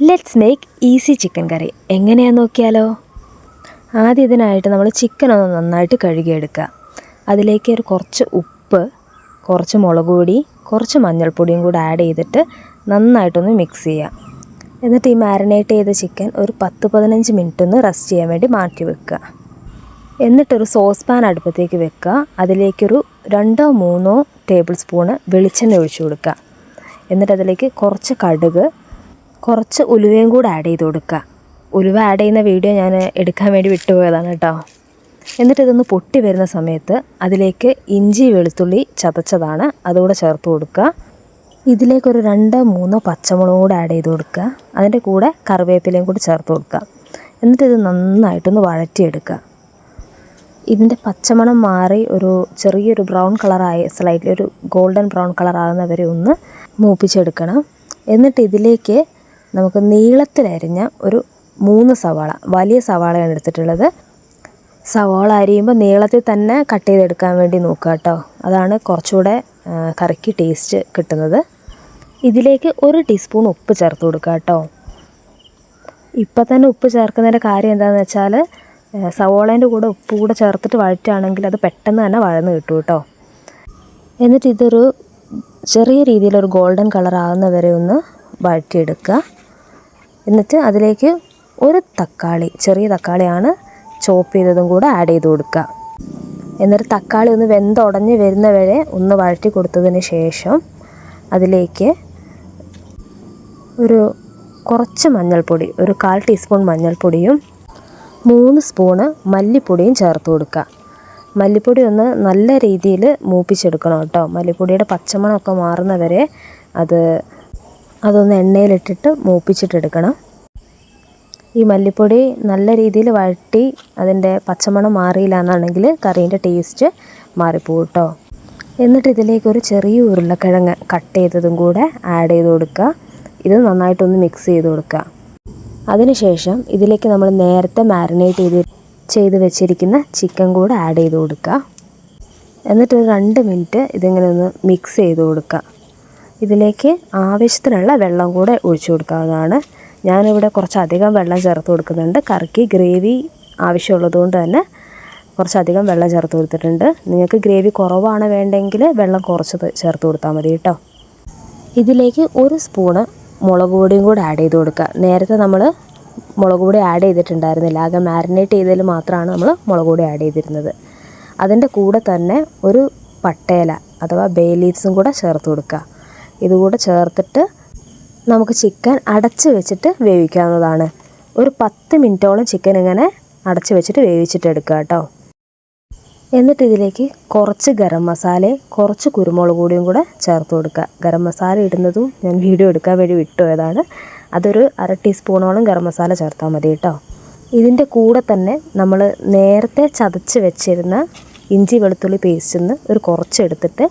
Let's make easy chicken കറി. എങ്ങനെയാണെന്ന് നോക്കിയാലോ. ആദ്യം ഇതിനായിട്ട് നമ്മൾ ചിക്കൻ ഒന്ന് നന്നായിട്ട് കഴുകിയെടുക്കുക. അതിലേക്ക് കുറച്ച് ഉപ്പ്, കുറച്ച് മുളക് പൊടി, കുറച്ച് മഞ്ഞൾപ്പൊടിയും കൂടി ആഡ് ചെയ്തിട്ട് നന്നായിട്ടൊന്ന് മിക്സ് ചെയ്യുക. എന്നിട്ട് ഈ മാരിനേറ്റ് ചെയ്ത ചിക്കൻ ഒരു 10-15 മിനിറ്റ് ഒന്ന് റെസ്റ്റ് ചെയ്യാൻ വേണ്ടി മാറ്റി വെക്കുക. എന്നിട്ടൊരു സോസ് പാൻ അടുപ്പത്തേക്ക് വെക്കുക. അതിലേക്കൊരു 2-3 ടേബിൾ സ്പൂണ് വെളിച്ചെണ്ണ ഒഴിച്ചു കൊടുക്കുക. എന്നിട്ട് അതിലേക്ക് കുറച്ച് കടുക്, കുറച്ച് ഉലുവയും കൂടെ ആഡ് ചെയ്ത് കൊടുക്കുക. ഉലുവ ആഡ് ചെയ്യുന്ന വീഡിയോ ഞാൻ എടുക്കാൻ വേണ്ടി വിട്ടുപോയതാണ് കേട്ടോ. എന്നിട്ട് ഇതൊന്ന് പൊട്ടി വരുന്ന സമയത്ത് അതിലേക്ക് ഇഞ്ചി വെളുത്തുള്ളി ചതച്ചതാണ് അതുകൂടെ ചേർത്ത് കൊടുക്കുക. ഇതിലേക്കൊരു 2-3 പച്ചമുളകും കൂടെ ആഡ് ചെയ്ത് കൊടുക്കുക. അതിൻ്റെ കൂടെ കറിവേപ്പിലയും കൂടി ചേർത്ത് കൊടുക്കുക. എന്നിട്ട് ഇത് നന്നായിട്ടൊന്ന് വഴറ്റിയെടുക്കുക. ഇതിൻ്റെ പച്ചമണം മാറി ഒരു ചെറിയൊരു ബ്രൗൺ കളറായി സ്ലൈറ്റ്ലി ഒരു ഗോൾഡൻ ബ്രൗൺ കളറാകുന്നവരെ ഒന്ന് മൂപ്പിച്ചെടുക്കണം. എന്നിട്ട് ഇതിലേക്ക് നമുക്ക് നീളത്തിലരിഞ്ഞ ഒരു 3 സവാള, വലിയ സവാളയാണ് എടുത്തിട്ടുള്ളത്. സവാള അരിയുമ്പോൾ നീളത്തിൽ തന്നെ കട്ട് ചെയ്തെടുക്കാൻ വേണ്ടി നോക്കുക കേട്ടോ. അതാണ് കുറച്ചുകൂടെ കറിക്ക് ടേസ്റ്റ് കിട്ടുന്നത്. ഇതിലേക്ക് 1 ടീസ്പൂൺ ഉപ്പ് ചേർത്ത് കൊടുക്കുക കേട്ടോ. ഇപ്പം തന്നെ ഉപ്പ് ചേർക്കുന്നതിൻ്റെ കാര്യം എന്താണെന്ന് വെച്ചാൽ സവാളേൻ്റെ കൂടെ ഉപ്പ് കൂടെ ചേർത്തിട്ട് വഴറ്റുകയാണെങ്കിൽ അത് പെട്ടെന്ന് തന്നെ വഴന്ന് കിട്ടും കേട്ടോ. എന്നിട്ട് ഇതൊരു ചെറിയ രീതിയിലൊരു ഗോൾഡൻ കളറാകുന്ന വരെ ഒന്ന് വഴറ്റിയെടുക്കുക. എന്നിട്ട് അതിലേക്ക് ഒരു തക്കാളി, ചെറിയ തക്കാളിയാണ്, ചോപ്പ് ചെയ്തതും കൂടെ ആഡ് ചെയ്ത് കൊടുക്കുക. എന്നിട്ട് തക്കാളി ഒന്ന് വെന്തുടഞ്ഞ് വരുന്ന വരെ ഒന്ന് വഴറ്റി കൊടുത്തതിന് ശേഷം അതിലേക്ക് കുറച്ച് മഞ്ഞൾപ്പൊടി, ഒരു 1/4 ടീസ്പൂൺ മഞ്ഞൾപ്പൊടിയും 3 സ്പൂണ് മല്ലിപ്പൊടിയും ചേർത്ത് കൊടുക്കുക. മല്ലിപ്പൊടി ഒന്ന് നല്ല രീതിയിൽ മൂപ്പിച്ചെടുക്കണം കേട്ടോ. മല്ലിപ്പൊടിയുടെ പച്ചമണമൊക്കെ മാറുന്നവരെ അതൊന്ന് എണ്ണയിലിട്ടിട്ട് മൂപ്പിച്ചിട്ടെടുക്കണം. ഈ മല്ലിപ്പൊടി നല്ല രീതിയിൽ വഴറ്റി അതിൻ്റെ പച്ചമണം മാറിയില്ല എന്നാണെങ്കിൽ കറീൻ്റെ ടേസ്റ്റ് മാറിപ്പോകും കേട്ടോ. എന്നിട്ട് ഇതിലേക്കൊരു ചെറിയ ഉരുളക്കിഴങ്ങ് കട്ട് ചെയ്തതും കൂടെ ആഡ് ചെയ്ത് കൊടുക്കുക. ഇത് നന്നായിട്ടൊന്ന് മിക്സ് ചെയ്ത് കൊടുക്കുക. അതിനുശേഷം ഇതിലേക്ക് നമ്മൾ നേരത്തെ മാരിനേറ്റ് ചെയ്ത് വെച്ചിരിക്കുന്ന ചിക്കൻ കൂടെ ആഡ് ചെയ്ത് കൊടുക്കുക. എന്നിട്ട് 2 മിനിറ്റ് ഇതിങ്ങനെ ഒന്ന് മിക്സ് ചെയ്ത് കൊടുക്കുക. ഇതിലേക്ക് ആവശ്യത്തിനുള്ള വെള്ളം കൂടെ ഒഴിച്ചു കൊടുക്കാവുന്നതാണ്. ഞാനിവിടെ കുറച്ചധികം വെള്ളം ചേർത്ത് കൊടുക്കുന്നുണ്ട്. കറിക്ക് ഗ്രേവി ആവശ്യമുള്ളതുകൊണ്ട് തന്നെ കുറച്ചധികം വെള്ളം ചേർത്ത് കൊടുത്തിട്ടുണ്ട്. നിങ്ങൾക്ക് ഗ്രേവി കുറവാണ് വേണ്ടെങ്കിൽ വെള്ളം കുറച്ച് ചേർത്ത് കൊടുത്താൽ മതി കേട്ടോ. ഇതിലേക്ക് 1 സ്പൂണ് മുളക് പൊടിയും കൂടെ ആഡ് ചെയ്ത് കൊടുക്കുക. നേരത്തെ നമ്മൾ മുളക് പൊടി ആഡ് ചെയ്തിട്ടുണ്ടായിരുന്നില്ല. ആകെ മാരിനേറ്റ് ചെയ്തതിൽ മാത്രമാണ് നമ്മൾ മുളക് പൊടി ആഡ് ചെയ്തിരുന്നത്. അതിൻ്റെ കൂടെ തന്നെ ഒരു പട്ടയില അഥവാ ബേ ലീവ്സും കൂടെ ചേർത്ത് കൊടുക്കുക. ഇതുകൂടെ ചേർത്തിട്ട് നമുക്ക് ചിക്കൻ അടച്ച് വെച്ചിട്ട് വേവിക്കാവുന്നതാണ്. ഒരു 10 മിനിറ്റോളം ചിക്കൻ ഇങ്ങനെ അടച്ച് വെച്ചിട്ട് വേവിച്ചിട്ടെടുക്കുക കേട്ടോ. എന്നിട്ട് ഇതിലേക്ക് കുറച്ച് ഗരം മസാലയും കുറച്ച് കുരുമുളക് പൊടിയും കൂടെ ചേർത്ത് കൊടുക്കുക. ഗരം മസാല ഇടുന്നതും ഞാൻ വീഡിയോ എടുക്കാൻ വേണ്ടി വിട്ടുപോയതാണ്. അതൊരു 1/2 ടീസ്പൂണോളം ഗരം മസാല ചേർത്താൽ മതി കേട്ടോ. ഇതിൻ്റെ കൂടെ തന്നെ നമ്മൾ നേരത്തെ ചതച്ച് വെച്ചിരുന്ന ഇഞ്ചി വെളുത്തുള്ളി പേസ്റ്റിൽ നിന്ന് കുറച്ച് എടുത്തിട്ട്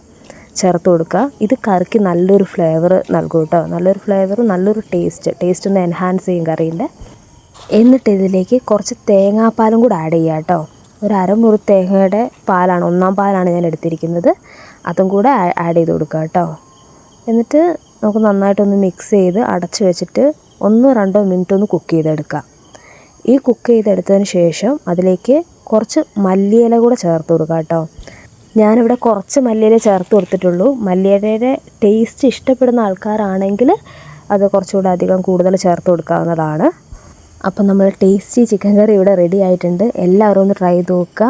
ചേർത്ത് കൊടുക്കുക. ഇത് കറിക്ക് നല്ലൊരു ഫ്ലേവർ നൽകും കേട്ടോ. നല്ലൊരു ഫ്ലേവർ, നല്ലൊരു ടേസ്റ്റ് ഒന്ന് എൻഹാൻസ് ചെയ്യും കറിയിൽ. എന്നിട്ട് ഇതിലേക്ക് കുറച്ച് തേങ്ങാപ്പാലും കൂടെ ആഡ് ചെയ്യുക കേട്ടോ. ഒരു അരമുറി തേങ്ങയുടെ പാലാണ്, 1-ാം പാലാണ് ഞാൻ എടുത്തിരിക്കുന്നത്. അതും കൂടെ ആഡ് ചെയ്ത് കൊടുക്കുക കേട്ടോ. എന്നിട്ട് നമുക്ക് നന്നായിട്ടൊന്ന് മിക്സ് ചെയ്ത് അടച്ച് വെച്ചിട്ട് 1-2 മിനിറ്റ് ഒന്ന് കുക്ക് ചെയ്തെടുക്കുക. ഈ കുക്ക് ചെയ്തെടുത്തതിന് ശേഷം അതിലേക്ക് കുറച്ച് മല്ലിയില കൂടെ ചേർത്ത് കൊടുക്കുക കേട്ടോ. ഞാനിവിടെ കുറച്ച് മല്ലിയില ചേർത്ത് കൊടുത്തിട്ടുള്ളൂ. മല്ലിയിലയുടെ ടേസ്റ്റ് ഇഷ്ടപ്പെടുന്ന ആൾക്കാരാണെങ്കിൽ അത് കുറച്ചുകൂടെ അധികം കൂടുതൽ ചേർത്ത് കൊടുക്കാവുന്നതാണ്. അപ്പം നമ്മൾ ടേസ്റ്റി ചിക്കൻ കറി ഇവിടെ റെഡി ആയിട്ടുണ്ട്. എല്ലാവരും ഒന്ന് ട്രൈ ചെയ്ത് നോക്കുക.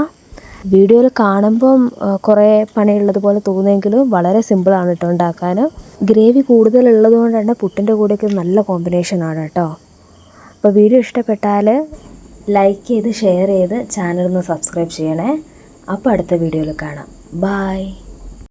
വീഡിയോയിൽ കാണുമ്പം കുറേ പണിയുള്ളതുപോലെ തോന്നുമെങ്കിലും വളരെ സിമ്പിളാണ് കേട്ടോ ഉണ്ടാക്കാൻ. ഗ്രേവി കൂടുതലുള്ളത് കൊണ്ട് തന്നെ പുട്ടിൻ്റെ കൂടെയൊക്കെ നല്ല കോമ്പിനേഷനാണ് കേട്ടോ. അപ്പോൾ വീഡിയോ ഇഷ്ടപ്പെട്ടാൽ ലൈക്ക് ചെയ്ത് ഷെയർ ചെയ്ത് ചാനലൊന്ന് സബ്സ്ക്രൈബ് ചെയ്യണേ. അപ്പോൾ അടുത്ത വീഡിയോയിൽ കാണാം. ബായ്.